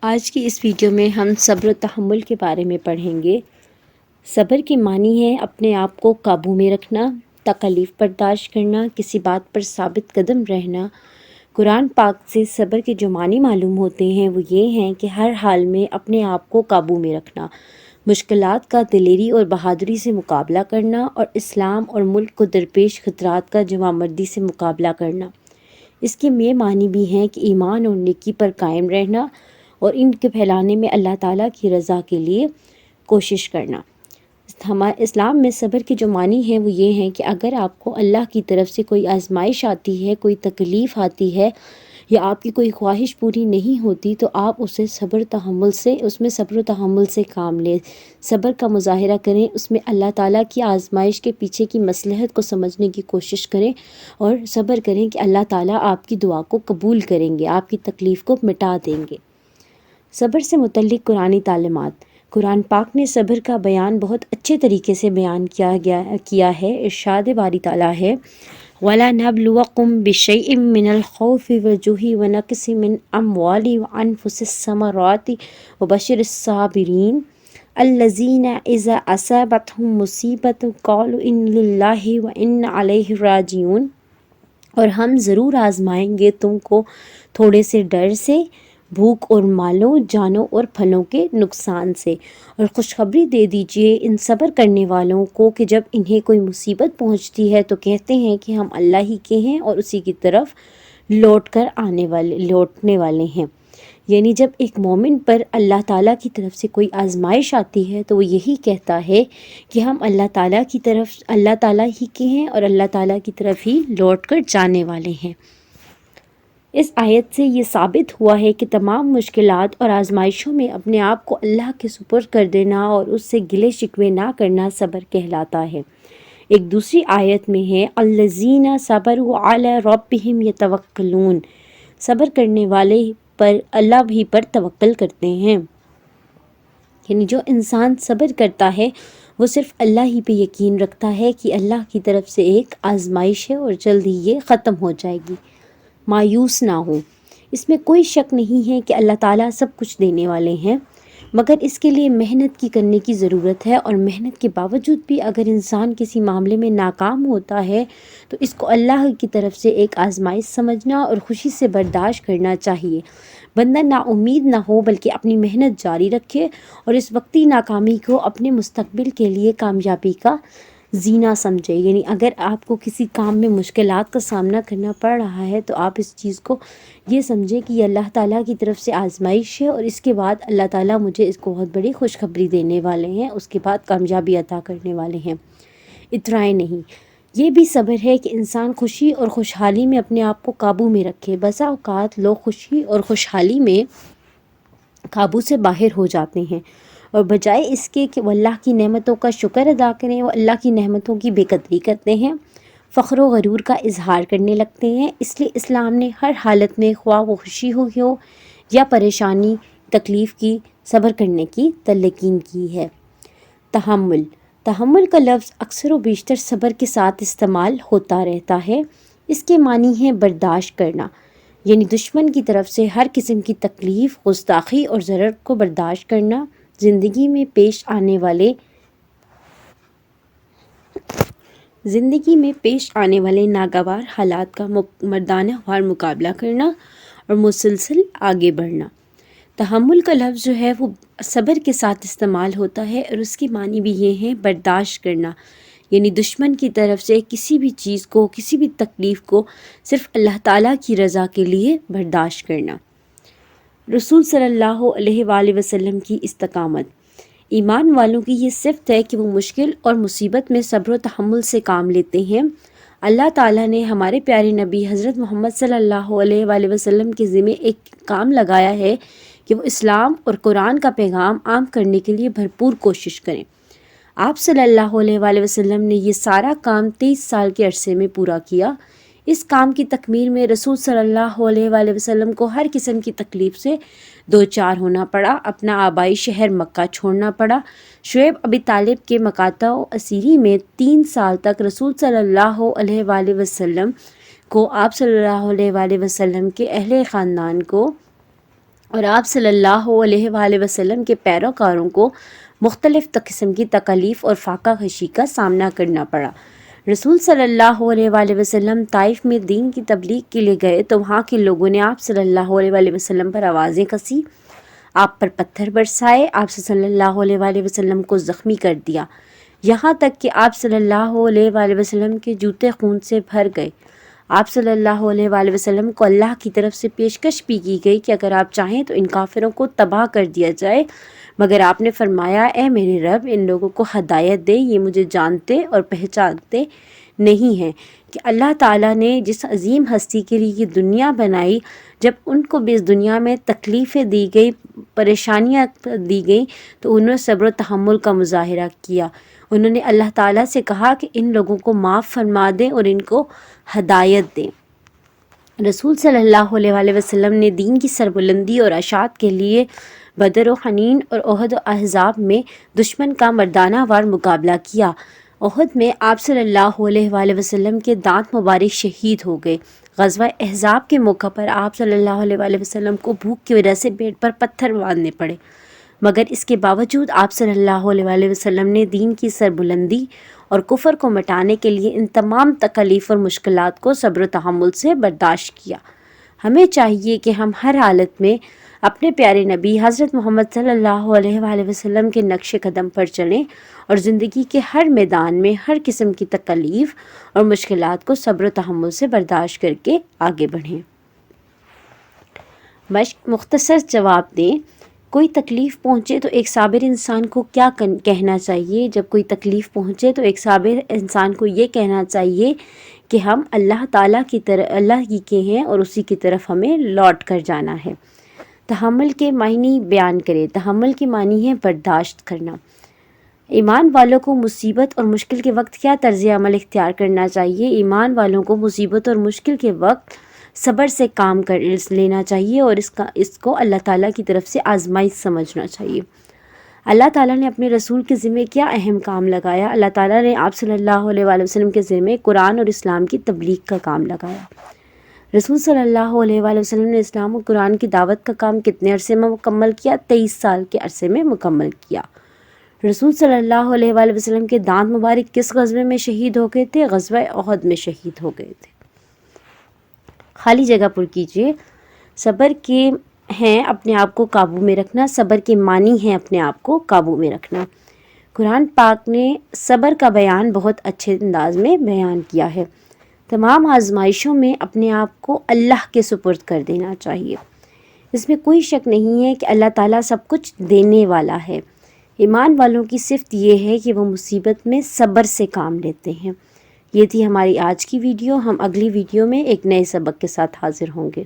آج کی اس ویڈیو میں ہم صبر و تحمل کے بارے میں پڑھیں گے۔ صبر کی معنی ہے اپنے آپ کو قابو میں رکھنا، تکلیف برداشت کرنا، کسی بات پر ثابت قدم رہنا۔ قرآن پاک سے صبر کے جو معنی معلوم ہوتے ہیں وہ یہ ہیں کہ ہر حال میں اپنے آپ کو قابو میں رکھنا، مشکلات کا دلیری اور بہادری سے مقابلہ کرنا اور اسلام اور ملک کو درپیش خطرات کا جوانمردی سے مقابلہ کرنا۔ اس کے یہ معنی بھی ہیں کہ ایمان اور نیکی پر قائم رہنا اور ان کے پھیلانے میں اللہ تعالیٰ کی رضا کے لیے کوشش کرنا۔ ہمارے اسلام میں صبر کے جو معنی ہیں وہ یہ ہیں کہ اگر آپ کو اللہ کی طرف سے کوئی آزمائش آتی ہے، کوئی تکلیف آتی ہے یا آپ کی کوئی خواہش پوری نہیں ہوتی تو آپ اسے صبر و تحمل سے کام لیں، صبر کا مظاہرہ کریں، اس میں اللہ تعالیٰ کی آزمائش کے پیچھے کی مصلحت کو سمجھنے کی کوشش کریں اور صبر کریں کہ اللہ تعالیٰ آپ کی دعا کو قبول کریں گے، آپ کی تکلیف کو مٹا دیں گے۔ صبر سے متعلق قرآنی تعلیمات۔ قرآن پاک نے صبر کا بیان بہت اچھے طریقے سے بیان کیا ہے۔ ارشاد باری تعالیٰ ہے وَلَنَبْلُوَكُمْ بِشَيْءٍ مِّنَ الْخَوْفِ وَالْجُوعِ وَنَقْصٍ مِّنْ الْأَمْوَالِ وَأَنفُسِ الثَّمَرَاتِ وَبَشِّرِ الصَّابِرِينَ الَّذِينَ إِذَا أَصَابَتْهُم مُّصِیبَةٌ قَالُوا إِنَّ لِلَّهِ وَإِنَّا إِلَیْهِ رَاجِعُونَ، اور ہم ضرور آزمائیں گے تم کو تھوڑے سے ڈر سے، بھوک اور مالوں، جانوں اور پھلوں کے نقصان سے، اور خوشخبری دے دیجئے ان صبر کرنے والوں کو کہ جب انہیں کوئی مصیبت پہنچتی ہے تو کہتے ہیں کہ ہم اللہ ہی کے ہیں اور اسی کی طرف لوٹنے والے ہیں۔ یعنی جب ایک مومن پر اللہ تعالیٰ کی طرف سے کوئی آزمائش آتی ہے تو وہ یہی کہتا ہے کہ ہم اللہ تعالیٰ ہی کے ہیں اور اللہ تعالیٰ کی طرف ہی لوٹ کر جانے والے ہیں۔ اس آیت سے یہ ثابت ہوا ہے کہ تمام مشکلات اور آزمائشوں میں اپنے آپ کو اللہ کے سپرد کر دینا اور اس سے گلے شکوے نہ کرنا صبر کہلاتا ہے۔ ایک دوسری آیت میں ہے الذین صبروا علی ربہم یتوکلون، صبر کرنے والے پر اللہ بھی پر توکل کرتے ہیں۔ یعنی جو انسان صبر کرتا ہے وہ صرف اللہ ہی پہ یقین رکھتا ہے کہ اللہ کی طرف سے ایک آزمائش ہے اور جلد ہی یہ ختم ہو جائے گی، مایوس نہ ہو۔ اس میں کوئی شک نہیں ہے کہ اللہ تعالیٰ سب کچھ دینے والے ہیں، مگر اس کے لیے محنت کرنے کی ضرورت ہے، اور محنت کے باوجود بھی اگر انسان کسی معاملے میں ناکام ہوتا ہے تو اس کو اللہ کی طرف سے ایک آزمائش سمجھنا اور خوشی سے برداشت کرنا چاہیے۔ بندہ نا امید نہ ہو بلکہ اپنی محنت جاری رکھے اور اس وقتی ناکامی کو اپنے مستقبل کے لیے کامیابی کا زینہ سمجھے۔ یعنی اگر آپ کو کسی کام میں مشکلات کا سامنا کرنا پڑ رہا ہے تو آپ اس چیز کو یہ سمجھیں کہ یہ اللہ تعالیٰ کی طرف سے آزمائش ہے اور اس کے بعد اللہ تعالیٰ مجھے اس کو بہت بڑی خوشخبری دینے والے ہیں، اس کے بعد کامیابی عطا کرنے والے ہیں، اترائے نہیں۔ یہ بھی صبر ہے کہ انسان خوشی اور خوشحالی میں اپنے آپ کو قابو میں رکھے۔ بسا اوقات لوگ خوشی اور خوشحالی میں قابو سے باہر ہو جاتے ہیں اور بجائے اس کے کہ وہ اللہ کی نعمتوں کا شکر ادا کریں وہ اللہ کی نعمتوں کی بے قدری کرتے ہیں، فخر و غرور کا اظہار کرنے لگتے ہیں۔ اس لیے اسلام نے ہر حالت میں خواہ وہ خوشی ہو یا پریشانی، تکلیف کی، صبر کرنے کی تلقین کی ہے۔ تحمل کا لفظ اکثر و بیشتر صبر کے ساتھ استعمال ہوتا رہتا ہے۔ اس کے معنی ہے برداشت کرنا، یعنی دشمن کی طرف سے ہر قسم کی تکلیف، گستاخی اور ضرر کو برداشت کرنا، زندگی میں پیش آنے والے ناگوار حالات کا مردانہ وار مقابلہ کرنا اور مسلسل آگے بڑھنا۔ تحمل کا لفظ جو ہے وہ صبر کے ساتھ استعمال ہوتا ہے اور اس کے معنی بھی یہ ہیں برداشت کرنا، یعنی دشمن کی طرف سے کسی بھی چیز کو، کسی بھی تکلیف کو صرف اللہ تعالیٰ کی رضا کے لیے برداشت کرنا۔ رسول صلی اللہ علیہ وآلہ وسلم کی استقامت۔ ایمان والوں کی یہ صفت ہے کہ وہ مشکل اور مصیبت میں صبر و تحمل سے کام لیتے ہیں۔ اللہ تعالیٰ نے ہمارے پیارے نبی حضرت محمد صلی اللہ علیہ وآلہ وسلم کے ذمہ ایک کام لگایا ہے کہ وہ اسلام اور قرآن کا پیغام عام کرنے کے لیے بھرپور کوشش کریں۔ آپ صلی اللہ علیہ وآلہ وسلم نے یہ سارا کام 23 سال کے عرصے میں پورا کیا۔ اس کام کی تکمیل میں رسول صلی اللہ علیہ وآلہ وسلم کو ہر قسم کی تکلیف سے دوچار ہونا پڑا، اپنا آبائی شہر مکہ چھوڑنا پڑا۔ شعیب ابی طالب کے مقاطع و اسیری میں 3 سال تک رسول صلی اللہ علیہ وآلہ وسلم کو، آپ صلی اللہ علیہ وآلہ وسلم کے اہل خاندان کو اور آپ صلی اللہ علیہ وآلہ وسلم کے پیروکاروں کو مختلف قسم کی تکالیف اور فاقہ کشی کا سامنا کرنا پڑا۔ رسول صلی اللہ علیہ وآلہ وسلم طائف میں دین کی تبلیغ کے لیے گئے تو وہاں کے لوگوں نے آپ صلی اللہ علیہ وآلہ وسلم پر آوازیں کسی، آپ پر پتھر برسائے، آپ صلی اللہ علیہ وآلہ وسلم کو زخمی کر دیا، یہاں تک کہ آپ صلی اللہ علیہ وآلہ وسلم کے جوتے خون سے بھر گئے۔ آپ صلی اللہ علیہ وآلہ وسلم کو اللہ کی طرف سے پیشکش بھی کی گئی کہ اگر آپ چاہیں تو ان کافروں کو تباہ کر دیا جائے، مگر آپ نے فرمایا اے میرے رب ان لوگوں کو ہدایت دے، یہ مجھے جانتے اور پہچانتے نہیں ہیں کہ اللہ تعالیٰ نے جس عظیم ہستی کے لیے یہ دنیا بنائی، جب ان کو بھی اس دنیا میں تکلیفیں دی گئی، پریشانیاں دی گئیں تو انہوں نے صبر و تحمل کا مظاہرہ کیا۔ انہوں نے اللہ تعالیٰ سے کہا کہ ان لوگوں کو معاف فرما دیں اور ان کو ہدایت دیں۔ رسول صلی اللہ علیہ وآلہ وسلم نے دین کی سربلندی اور اشاعت کے لیے بدر و حنین اور احد و احزاب میں دشمن کا مردانہ وار مقابلہ کیا۔ احد میں آپ صلی اللہ علیہ وآلہ وسلم کے دانت مبارک شہید ہو گئے۔ غزوہ احزاب کے موقع پر آپ صلی اللہ علیہ وآلہ وسلم کو بھوک کی وجہ سے پیٹ پر پتھر باندھنے پڑے، مگر اس کے باوجود آپ صلی اللہ علیہ وآلہ وسلم نے دین کی سربلندی اور کفر کو مٹانے کے لیے ان تمام تکالیف اور مشکلات کو صبر و تحمل سے برداشت کیا۔ ہمیں چاہیے کہ ہم ہر حالت میں اپنے پیارے نبی حضرت محمد صلی اللہ علیہ وآلہ وسلم کے نقش قدم پر چلیں اور زندگی کے ہر میدان میں ہر قسم کی تکالیف اور مشکلات کو صبر و تحمل سے برداشت کر کے آگے بڑھیں۔ مشق: مختصر جواب دیں۔ کوئی تکلیف پہنچے تو ایک صابر انسان کو کیا کہنا چاہیے؟ جب کوئی تکلیف پہنچے تو ایک صابر انسان کو یہ کہنا چاہیے کہ ہم اللہ تعالیٰ کی طرف اللہ ہی کے ہیں اور اسی کی طرف ہمیں لوٹ کر جانا ہے۔ تحمل کے معنی بیان کریں۔ تحمل کے معنی ہے برداشت کرنا۔ ایمان والوں کو مصیبت اور مشکل کے وقت کیا طرز عمل اختیار کرنا چاہیے؟ ایمان والوں کو مصیبت اور مشکل کے وقت صبر سے کام کر لینا چاہیے اور اس کو اللہ تعالیٰ کی طرف سے آزمائش سمجھنا چاہیے۔ اللہ تعالیٰ نے اپنے رسول کے ذمہ کیا اہم کام لگایا؟ اللہ تعالیٰ نے آپ صلی اللہ علیہ وآلہ وسلم کے ذمہ قرآن اور اسلام کی تبلیغ کا کام لگایا۔ رسول صلی اللہ علیہ وآلہ وسلم نے اسلام و قرآن کی دعوت کا کام کتنے عرصے میں مکمل کیا؟ 23 سال کے عرصے میں مکمل کیا۔ رسول صلی اللہ علیہ وآلہ وسلم کے دانت مبارک کس غزوے میں شہید ہو گئے تھے؟ غزوہ احد میں شہید ہو گئے تھے۔ خالی جگہ پر کیجیے۔ صبر کے ہیں اپنے آپ کو قابو میں رکھنا، صبر کے معنی ہیں اپنے آپ کو قابو میں رکھنا۔ قرآن پاک نے صبر کا بیان بہت اچھے انداز میں بیان کیا ہے۔ تمام آزمائشوں میں اپنے آپ کو اللہ کے سپرد کر دینا چاہیے۔ اس میں کوئی شک نہیں ہے کہ اللہ تعالیٰ سب کچھ دینے والا ہے۔ ایمان والوں کی صفت یہ ہے کہ وہ مصیبت میں صبر سے کام لیتے ہیں۔ یہ تھی ہماری آج کی ویڈیو۔ ہم اگلی ویڈیو میں ایک نئے سبق کے ساتھ حاضر ہوں گے۔